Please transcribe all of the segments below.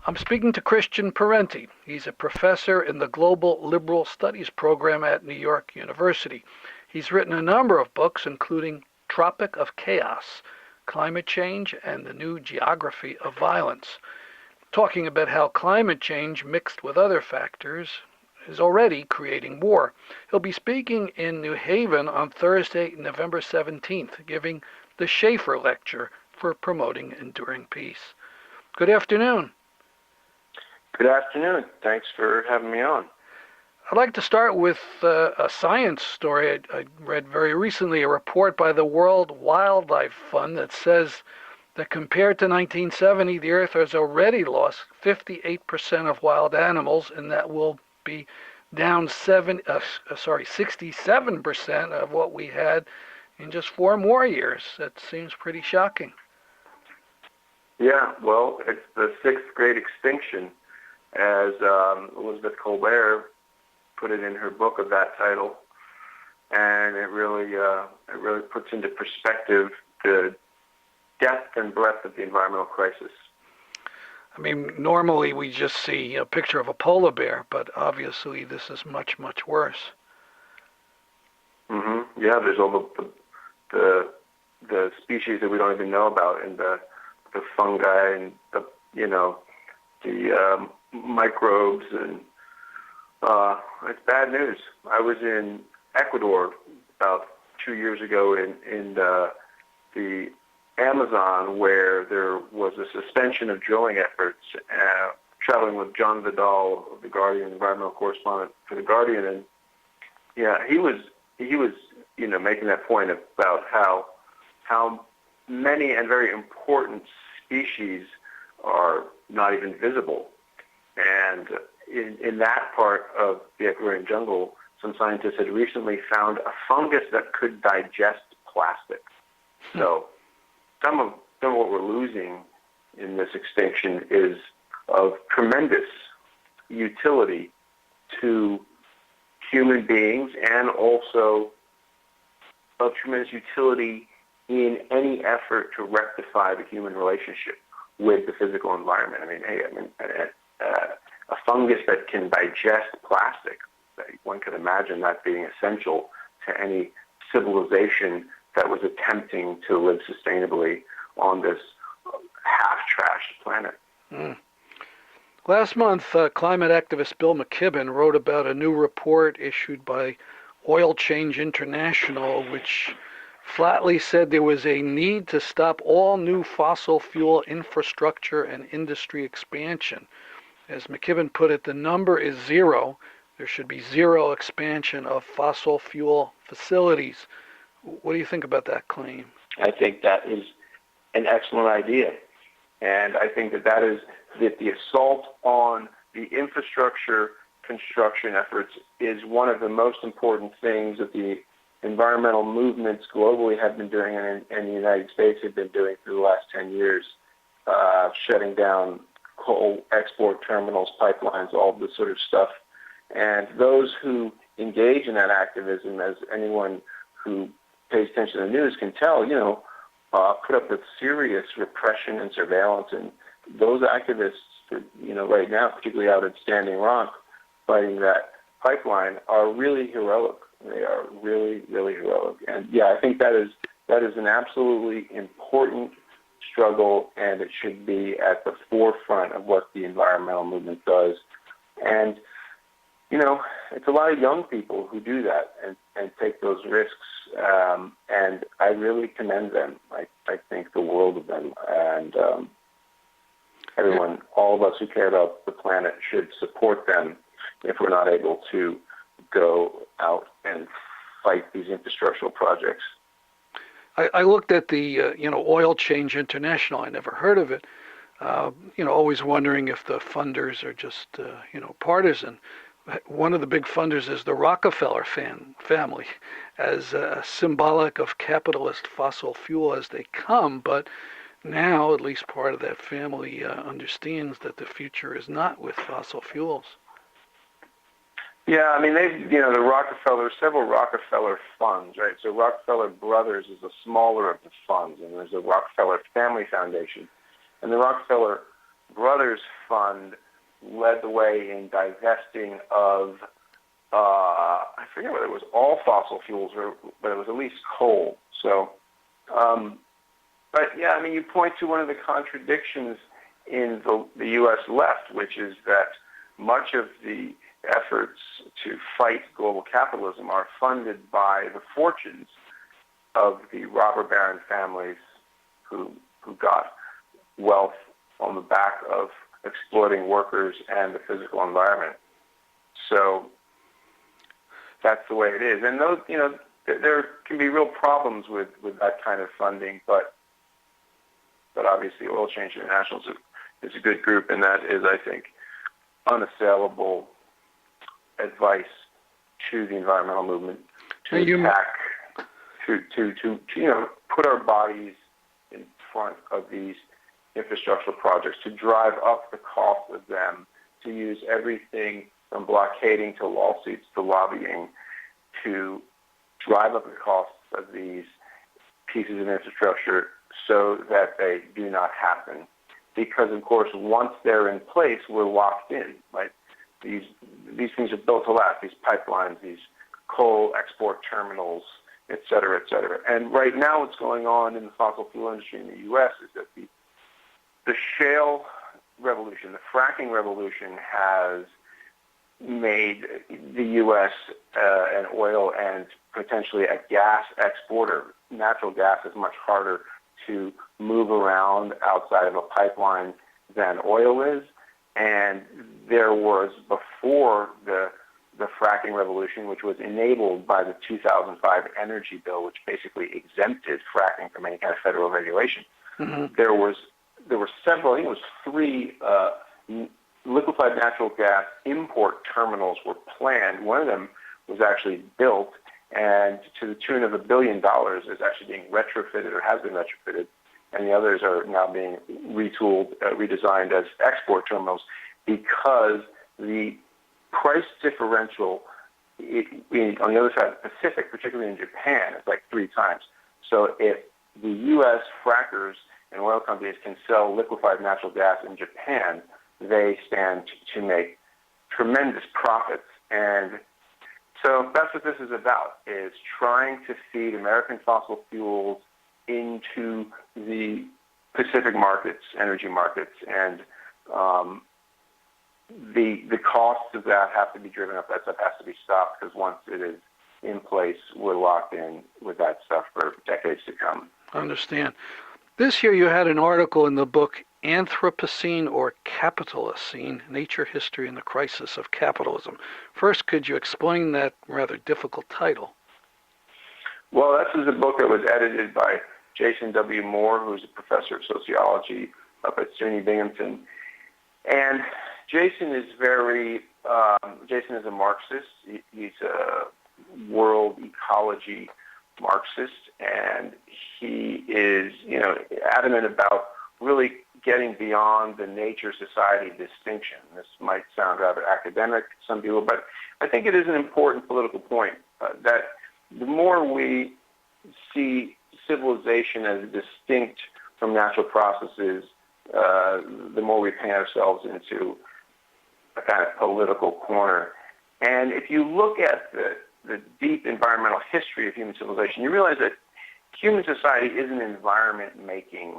I'm speaking to Christian Parenti. He's a professor in the Global Liberal Studies program at New York University. He's written a number of books, including Tropic of Chaos, Climate Change and the New Geography of Violence, talking about how climate change mixed with other factors is already creating war. He'll be speaking in New Haven on Thursday, November 17th, giving the Shafer Lecture for Promoting Enduring Peace. Good afternoon. Good afternoon. Thanks for having me on. I'd like to start with a science story. I read very recently a report by the World Wildlife Fund that says that compared to 1970, the Earth has already lost 58% of wild animals, and that will be down 67% of what we had in just 4 more years. That seems pretty shocking. Yeah, well, it's the 6th great extinction, as Elizabeth Colbert put it in her book of that title, and it really puts into perspective the depth and breadth of the environmental crisis. I mean, normally we just see a picture of a polar bear, but obviously this is much, much worse. Mm-hmm. Yeah, there's all the species that we don't even know about, and the fungi and the microbes, and it's bad news. I was in Ecuador about 2 years ago in the Amazon, where there was a suspension of drilling efforts, traveling with John Vidal, the Guardian environmental correspondent for the Guardian, and yeah, he was making that point about how many and very important species are not even visible. And in that part of the Ecuadorian jungle, some scientists had recently found a fungus that could digest plastic. So some of what we're losing in this extinction is of tremendous utility to human beings, and also of tremendous utility in any effort to rectify the human relationship with the physical environment. A fungus that can digest plastic, one could imagine that being essential to any civilization that was attempting to live sustainably on this half-trashed planet. Mm. Last month, climate activist Bill McKibben wrote about a new report issued by Oil Change International, which flatly said there was a need to stop all new fossil fuel infrastructure and industry expansion. As McKibben put it, the number is 0. There should be 0 expansion of fossil fuel facilities. What do you think about that claim? I think that is an excellent idea. And I think that is that the assault on the infrastructure construction efforts is one of the most important things that the environmental movements globally have been doing, and the United States have been doing for the last 10 years, shutting down coal export terminals, pipelines, all this sort of stuff. And those who engage in that activism, as anyone who pays attention to the news can tell, put up with serious repression and surveillance. And those activists, right now, particularly out at Standing Rock, fighting that pipeline, are really heroic. They are really, really heroic. And yeah, I think that is an absolutely important struggle, and it should be at the forefront of what the environmental movement does. And, it's a lot of young people who do that and take those risks, and I really commend them. I think the world of them, and everyone, all of us who care about the planet should support them if we're not able to go out and fight these infrastructural projects. I looked at the Oil Change International. I never heard of it. Always wondering if the funders are just partisan. One of the big funders is the Rockefeller family, as symbolic of capitalist fossil fuel as they come. But now, at least part of that family understands that the future is not with fossil fuels. Yeah, I mean, several Rockefeller funds, right? So Rockefeller Brothers is the smaller of the funds, and there's a Rockefeller Family Foundation. And the Rockefeller Brothers Fund led the way in divesting of, I forget whether it was all fossil fuels, but it was at least coal. So, but yeah, I mean, you point to one of the contradictions in the U.S. left, which is that much of the efforts to fight global capitalism are funded by the fortunes of the robber baron families who got wealth on the back of exploiting workers and the physical environment. So that's the way it is. And those, there can be real problems with that kind of funding, but obviously Oil Change International is a good group, and that is, I think, unassailable advice to the environmental movement to put our bodies in front of these infrastructural projects, to drive up the cost of them, to use everything from blockading to lawsuits to lobbying to drive up the costs of these pieces of infrastructure so that they do not happen. Because, of course, once they're in place, we're locked in, right? These things are built to last, these pipelines, these coal export terminals, et cetera, et cetera. And right now what's going on in the fossil fuel industry in the U.S. is that the shale revolution, the fracking revolution has made the U.S. An oil and potentially a gas exporter. Natural gas is much harder to move around outside of a pipeline than oil is. And there was, before the fracking revolution, which was enabled by the 2005 energy bill, which basically exempted fracking from any kind of federal regulation, there were several, I think it was 3 liquefied natural gas import terminals were planned. One of them was actually built, and to the tune of $1 billion is actually being retrofitted or has been retrofitted, and the others are now being retooled, redesigned as export terminals, because the price differential on the other side of the Pacific, particularly in Japan, is like 3 times. So if the U.S. frackers and oil companies can sell liquefied natural gas in Japan, they stand to make tremendous profits. And so that's what this is about, is trying to feed American fossil fuels into the Pacific markets, energy markets, and the costs of that have to be driven up. That stuff has to be stopped, because once it is in place, we're locked in with that stuff for decades to come. I understand. This year you had an article in the book Anthropocene or Capitalism, Nature, History, and the Crisis of Capitalism. First, could you explain that rather difficult title? Well, this is a book that was edited by Jason W. Moore, who's a professor of sociology up at SUNY Binghamton. And Jason is a Marxist. He's a world ecology Marxist, and he is, adamant about really getting beyond the nature-society distinction. This might sound rather academic to some people, but I think it is an important political point that the more we see civilization as distinct from natural processes, the more we paint ourselves into a kind of political corner. And if you look at the deep environmental history of human civilization, you realize that human society is an environment-making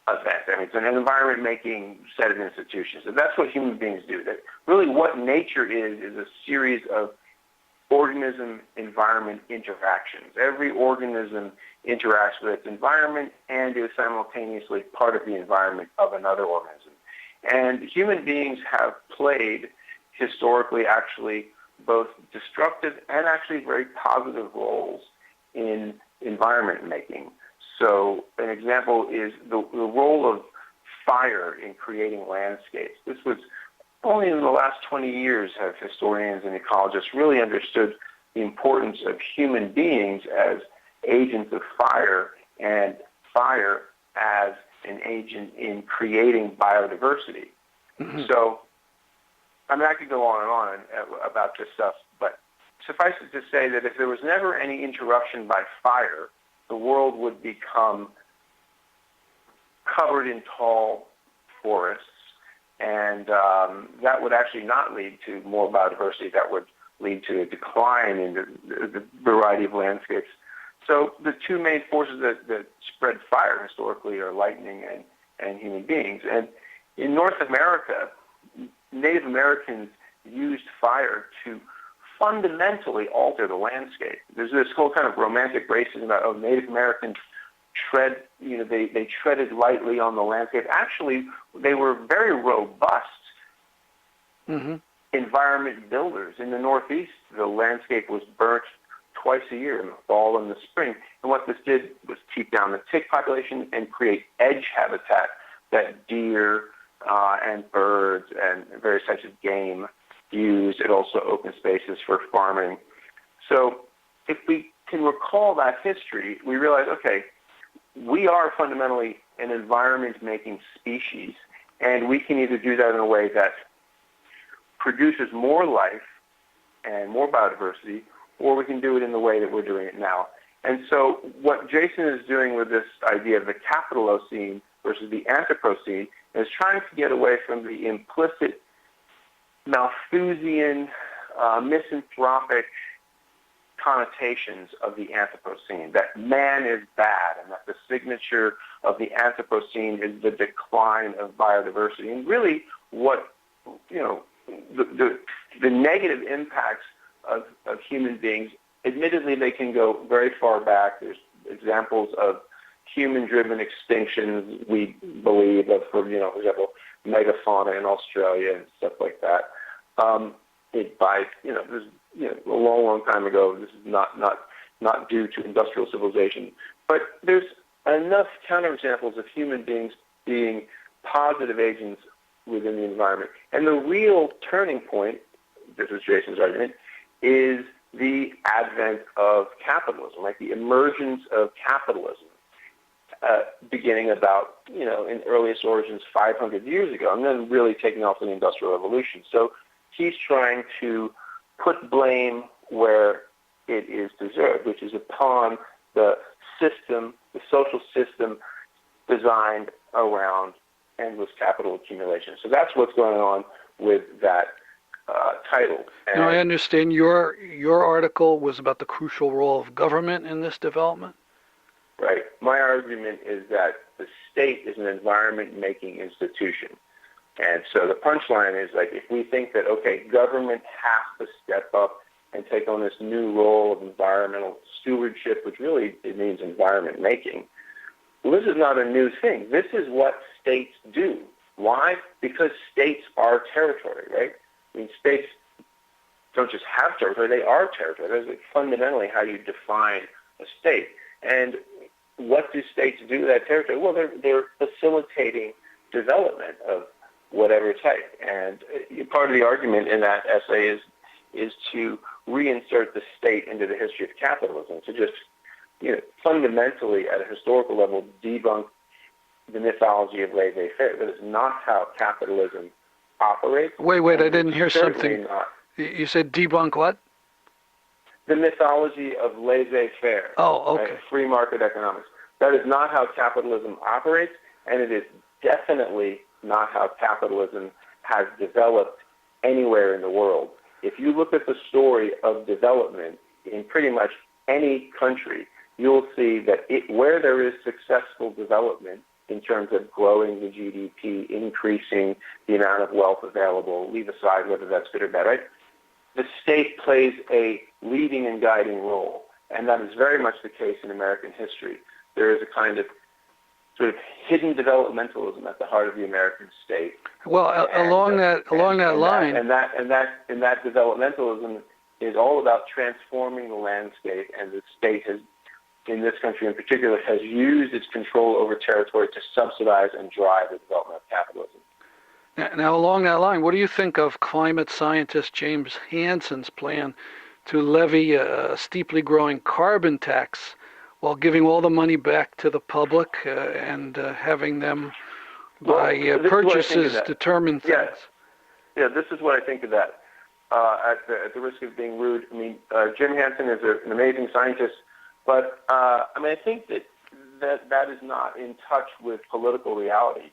event. I mean, it's an environment-making set of institutions. And that's what human beings do. That really what nature is a series of organism-environment interactions. Every organism interacts with its environment and is simultaneously part of the environment of another organism. And human beings have played historically actually both destructive and actually very positive roles in environment making. So an example is the role of fire in creating landscapes. This was only in the last 20 years have historians and ecologists really understood the importance of human beings as agents of fire, and fire as an agent in creating biodiversity. So I mean, I could go on and on about this stuff, but suffice it to say that if there was never any interruption by fire, the world would become covered in tall forests, and that would actually not lead to more biodiversity. That would lead to a decline in the variety of landscapes. So the two main forces that spread fire historically are lightning and human beings. And in North America, Native Americans used fire to fundamentally alter the landscape. There's this whole kind of romantic racism about, Native Americans they treaded lightly on the landscape. Actually, they were very robust environment builders. In the Northeast, the landscape was burnt twice a year, in the fall and the spring. And what this did was keep down the tick population and create edge habitat that deer and birds and various types of game used. It also opened spaces for farming. So if we can recall that history, we realize, okay, we are fundamentally an environment-making species, and we can either do that in a way that produces more life and more biodiversity, or we can do it in the way that we're doing it now. And so what Jason is doing with this idea of the Capitalocene versus the Anthropocene is trying to get away from the implicit Malthusian, misanthropic connotations of the Anthropocene, that man is bad and that the signature of the Anthropocene is the decline of biodiversity. And really what, the negative impacts of human beings, admittedly they can go very far back. There's examples of human-driven extinctions, we believe, of, for example, megafauna in Australia and stuff like that. A long time ago. This is not due to industrial civilization, but there's enough counterexamples of human beings being positive agents within the environment. And the real turning point, this is Jason's argument, is the advent of capitalism, like the emergence of capitalism, beginning about, in earliest origins 500 years ago, and then really taking off in the Industrial Revolution. So he's trying to put blame where it is deserved, which is upon the system, the social system designed around endless capital accumulation. So that's what's going on with that title. Now, I understand your article was about the crucial role of government in this development? Right. My argument is that the state is an environment-making institution. And so the punchline is, like, if we think that, okay, government has to step up and take on this new role of environmental stewardship, which really it means environment making, well, this is not a new thing. This is what states do. Why? Because states are territory, right? I mean, states don't just have territory, they are territory. That's like fundamentally how you define a state. And what do states do to that territory? Well, they're facilitating development of whatever type. And part of the argument in that essay is to reinsert the state into the history of capitalism, to just, fundamentally at a historical level debunk the mythology of laissez-faire. That is not how capitalism operates. Wait, I didn't hear something. Not. You said debunk what? The mythology of laissez-faire. Oh, okay. Right? Free market economics. That is not how capitalism operates, and it is definitely not how capitalism has developed anywhere in the world. If you look at the story of development in pretty much any country, you'll see that where there is successful development in terms of growing the GDP, increasing the amount of wealth available, leave aside whether that's good or bad, right? The state plays a leading and guiding role, and that is very much the case in American history. There is a kind of sort of hidden developmentalism at the heart of the American state. Well, along that line, that developmentalism is all about transforming the landscape, and the state has, in this country in particular, has used its control over territory to subsidize and drive the development of capitalism. Now, along that line, what do you think of climate scientist James Hansen's plan to levy a steeply growing carbon tax while giving all the money back to the public and having them, by purchases, determine things? Yes. this is what I think of that. At the risk of being rude, I mean, Jim Hansen is an amazing scientist, but I think that is not in touch with political reality.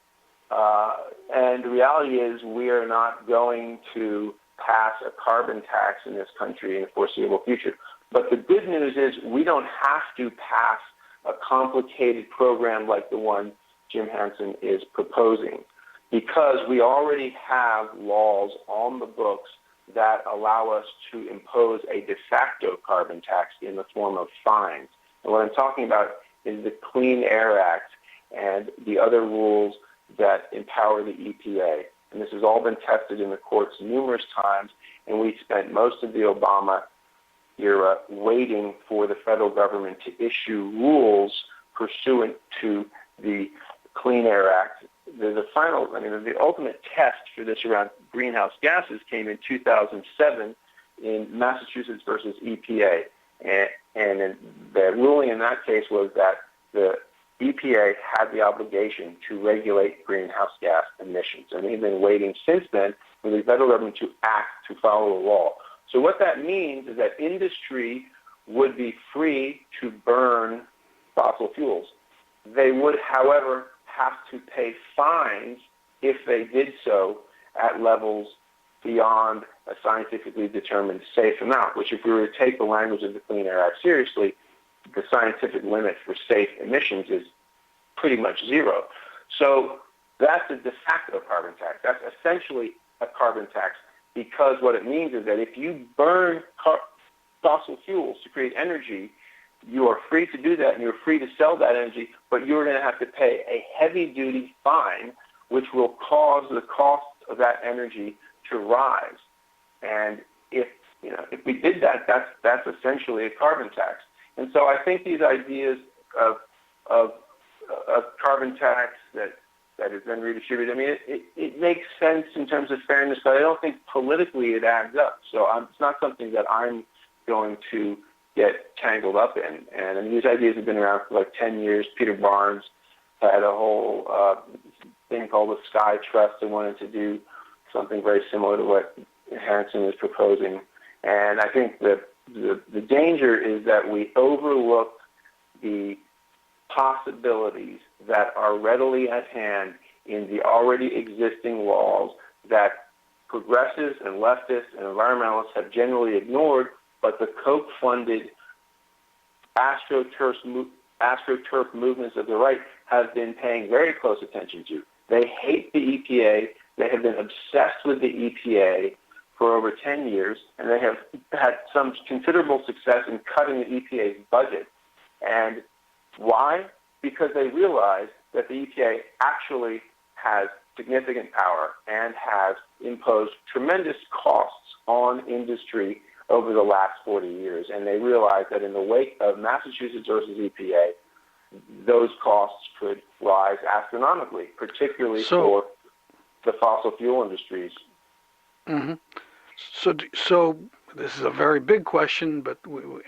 And the reality is we are not going to pass a carbon tax in this country in the foreseeable future. But the good news is we don't have to pass a complicated program like the one Jim Hansen is proposing, because we already have laws on the books that allow us to impose a de facto carbon tax in the form of fines. And what I'm talking about is the Clean Air Act and the other rules that empower the EPA. And this has all been tested in the courts numerous times, and we spent most of the Obama era waiting for the federal government to issue rules pursuant to the Clean Air Act. The ultimate test for this around greenhouse gases came in 2007 in Massachusetts versus EPA. And the ruling in that case was that the EPA had the obligation to regulate greenhouse gas emissions. And we've been waiting since then for the federal government to act to follow the law. So what that means is that industry would be free to burn fossil fuels. They would, however, have to pay fines if they did so at levels beyond a scientifically determined safe amount, which if we were to take the language of the Clean Air Act seriously, the scientific limit for safe emissions is pretty much zero. So that's a de facto carbon tax. That's essentially a carbon tax, because what it means is that if you burn fossil fuels to create energy, you are free to do that and you're free to sell that energy, but you're going to have to pay a heavy-duty fine, which will cause the cost of that energy to rise. And if we did that, that's essentially a carbon tax. And so I think these ideas of carbon tax that is then redistributed, it makes sense in terms of fairness, but I don't think politically it adds up. So it's not something that I'm going to get tangled up in. And these ideas have been around for like 10 years. Peter Barnes had a whole thing called the Sky Trust and wanted to do something very similar to what Hansen is proposing. And I think that the danger is that we overlook the possibilities that are readily at hand in the already existing laws that progressives and leftists and environmentalists have generally ignored, but the Koch-funded AstroTurf movements of the right have been paying very close attention to. They hate the EPA. They have been obsessed with the EPA for over 10 years, and they have had some considerable success in cutting the EPA's budget. And why? Because they realize that the EPA actually has significant power and has imposed tremendous costs on industry over the last 40 years. And they realize that in the wake of Massachusetts versus EPA, those costs could rise astronomically, particularly for the fossil fuel industries. Mm-hmm. So this is a very big question,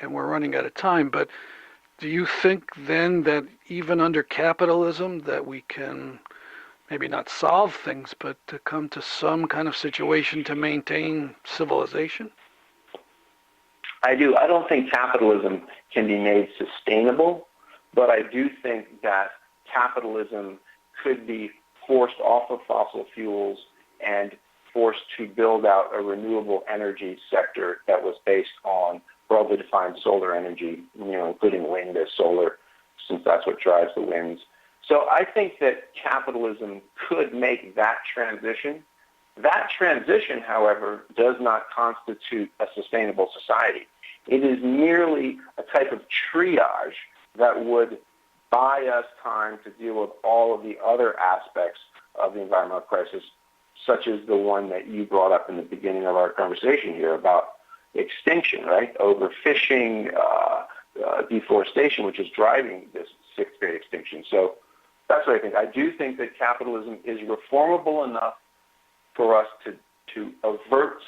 and we're running out of time, but do you think then that even under capitalism that we can maybe not solve things, but to come to some kind of situation to maintain civilization? I do. I don't think capitalism can be made sustainable, but I do think that capitalism could be forced off of fossil fuels and forced to build out a renewable energy sector that was based on broadly defined solar energy, including wind as solar, since that's what drives the winds. So I think that capitalism could make that transition. That transition, however, does not constitute a sustainable society. It is merely a type of triage that would buy us time to deal with all of the other aspects of the environmental crisis, such as the one that you brought up in the beginning of our conversation here about extinction, right? Overfishing, deforestation, which is driving this sixth grade extinction. So that's what I think. I do think that capitalism is reformable enough for us to avert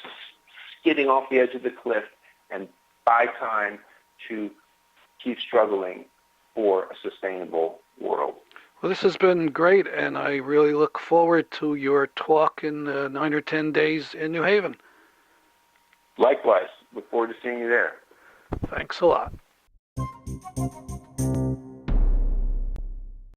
skidding off the edge of the cliff and buy time to keep struggling for a sustainable world. Well, this has been great, and I really look forward to your talk in 9 or 10 days in New Haven. Likewise. Look forward to seeing you there. Thanks a lot.